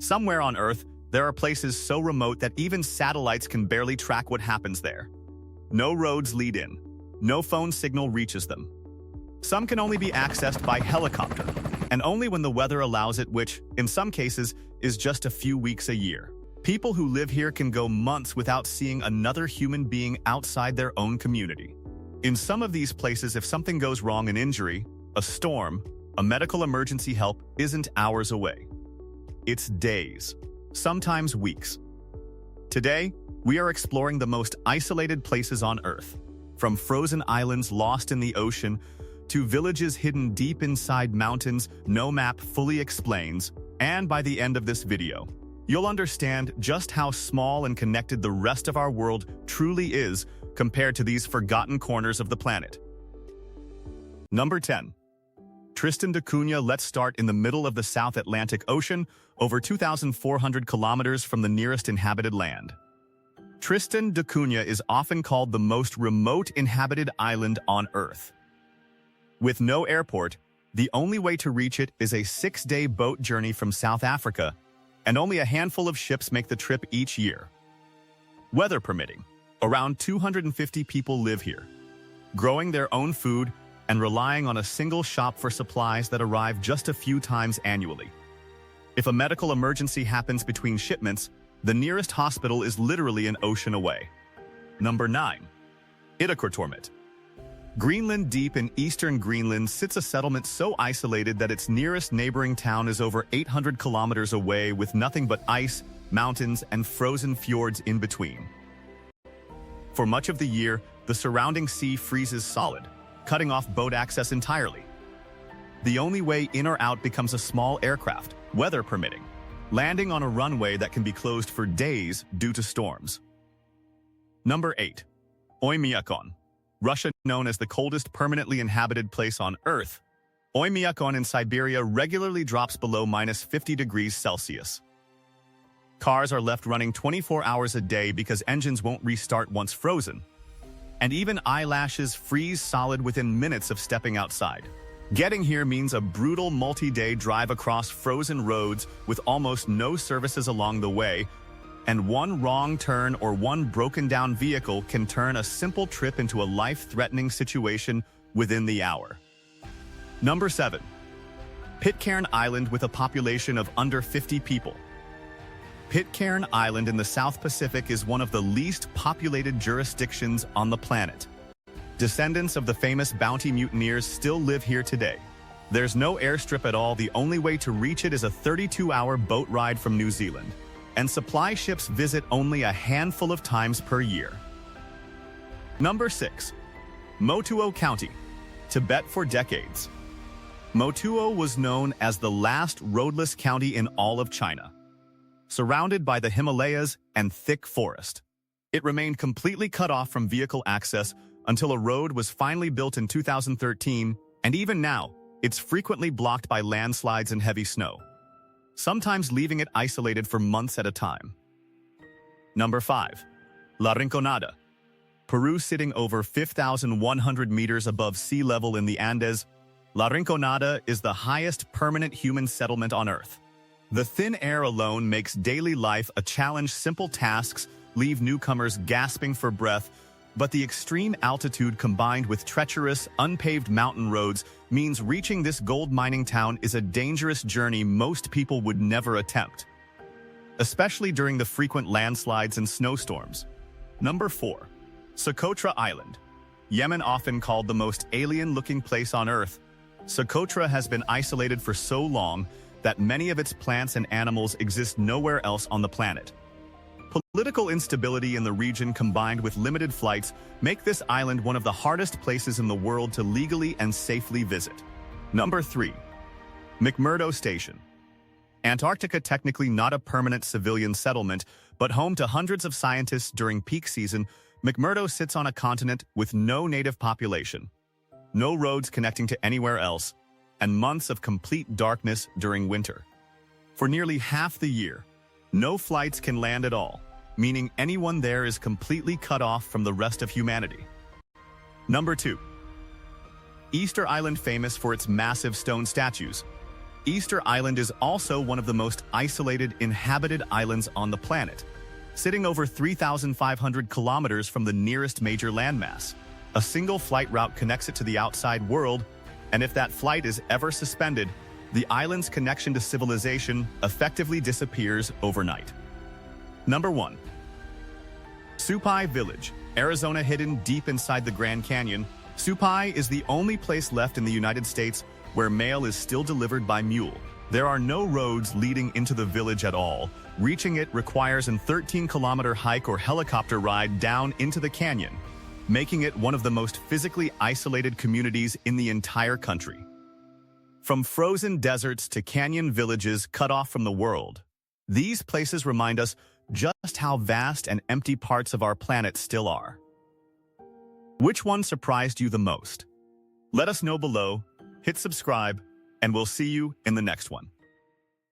Somewhere on Earth, there are places so remote that even satellites can barely track what happens there. No roads lead in. No phone signal reaches them. Some can only be accessed by helicopter, and only when the weather allows it, which, in some cases, is just a few weeks a year. People who live here can go months without seeing another human being outside their own community. In some of these places, if something goes wrong, an injury, a storm, a medical emergency, help isn't hours away. It's days, sometimes weeks. Today, we are exploring the most isolated places on Earth, from frozen islands lost in the ocean to villages hidden deep inside mountains no map fully explains, and by the end of this video, you'll understand just how small and connected the rest of our world truly is compared to these forgotten corners of the planet. Number 10. Tristan da Cunha. Let's start in the middle of the South Atlantic Ocean, over 2,400 kilometers from the nearest inhabited land. Tristan da Cunha is often called the most remote inhabited island on Earth. With no airport, the only way to reach it is a 6-day boat journey from South Africa, and only a handful of ships make the trip each year. Weather permitting, around 250 people live here, growing their own food and relying on a single shop for supplies that arrive just a few times annually. If a medical emergency happens between shipments, the nearest hospital is literally an ocean away. Number 9. Inuktitut. Greenland. Deep in eastern Greenland sits a settlement so isolated that its nearest neighboring town is over 800 kilometers away, with nothing but ice, mountains, and frozen fjords in between. For much of the year, the surrounding sea freezes solid, cutting off boat access entirely. The only way in or out becomes a small aircraft, weather permitting, landing on a runway that can be closed for days due to storms. Number 8. Oymyakon. Russia. Known as the coldest permanently inhabited place on Earth, Oymyakon in Siberia regularly drops below -50 degrees Celsius. Cars are left running 24 hours a day because engines won't restart once frozen. And even eyelashes freeze solid within minutes of stepping outside. Getting here means a brutal multi-day drive across frozen roads with almost no services along the way, and one wrong turn or one broken-down vehicle can turn a simple trip into a life-threatening situation within the hour. Number 7. Pitcairn Island. With a population of under 50 people, Pitcairn Island in the South Pacific is one of the least populated jurisdictions on the planet. Descendants of the famous bounty mutineers still live here today. There's no airstrip at all. The only way to reach it is a 32-hour boat ride from New Zealand, and supply ships visit only a handful of times per year. Number 6. Motuo County, Tibet. For decades, Motuo was known as the last roadless county in all of China. Surrounded by the Himalayas and thick forest, it remained completely cut off from vehicle access until a road was finally built in 2013, and even now, it's frequently blocked by landslides and heavy snow, sometimes leaving it isolated for months at a time. Number 5. La Rinconada, Peru. Sitting over 5,100 meters above sea level in the Andes, La Rinconada is the highest permanent human settlement on Earth. The thin air alone makes daily life a challenge. Simple tasks leave newcomers gasping for breath, but the extreme altitude combined with treacherous, unpaved mountain roads means reaching this gold mining town is a dangerous journey most people would never attempt, especially during the frequent landslides and snowstorms. Number 4. Socotra Island, Yemen. Often called the most alien-looking place on Earth, Socotra has been isolated for so long that many of its plants and animals exist nowhere else on the planet. Political instability in the region combined with limited flights make this island one of the hardest places in the world to legally and safely visit. Number 3. McMurdo Station, Antarctica. Technically not a permanent civilian settlement, but home to hundreds of scientists during peak season, McMurdo sits on a continent with no native population, no roads connecting to anywhere else, and months of complete darkness during winter. For nearly half the year, no flights can land at all, meaning anyone there is completely cut off from the rest of humanity. Number 2. Easter Island. Famous for its massive stone statues, Easter Island is also one of the most isolated inhabited islands on the planet, sitting over 3,500 kilometers from the nearest major landmass. A single flight route connects it to the outside world, and if that flight is ever suspended, the island's connection to civilization effectively disappears overnight. Number 1. Supai Village, Arizona. Hidden deep inside the Grand Canyon, Supai is the only place left in the United States where mail is still delivered by mule. There are no roads leading into the village at all. Reaching it requires a 13-kilometer hike or helicopter ride down into the canyon, making it one of the most physically isolated communities in the entire country. From frozen deserts to canyon villages cut off from the world, these places remind us just how vast and empty parts of our planet still are. Which one surprised you the most? Let us know below, hit subscribe, and we'll see you in the next one.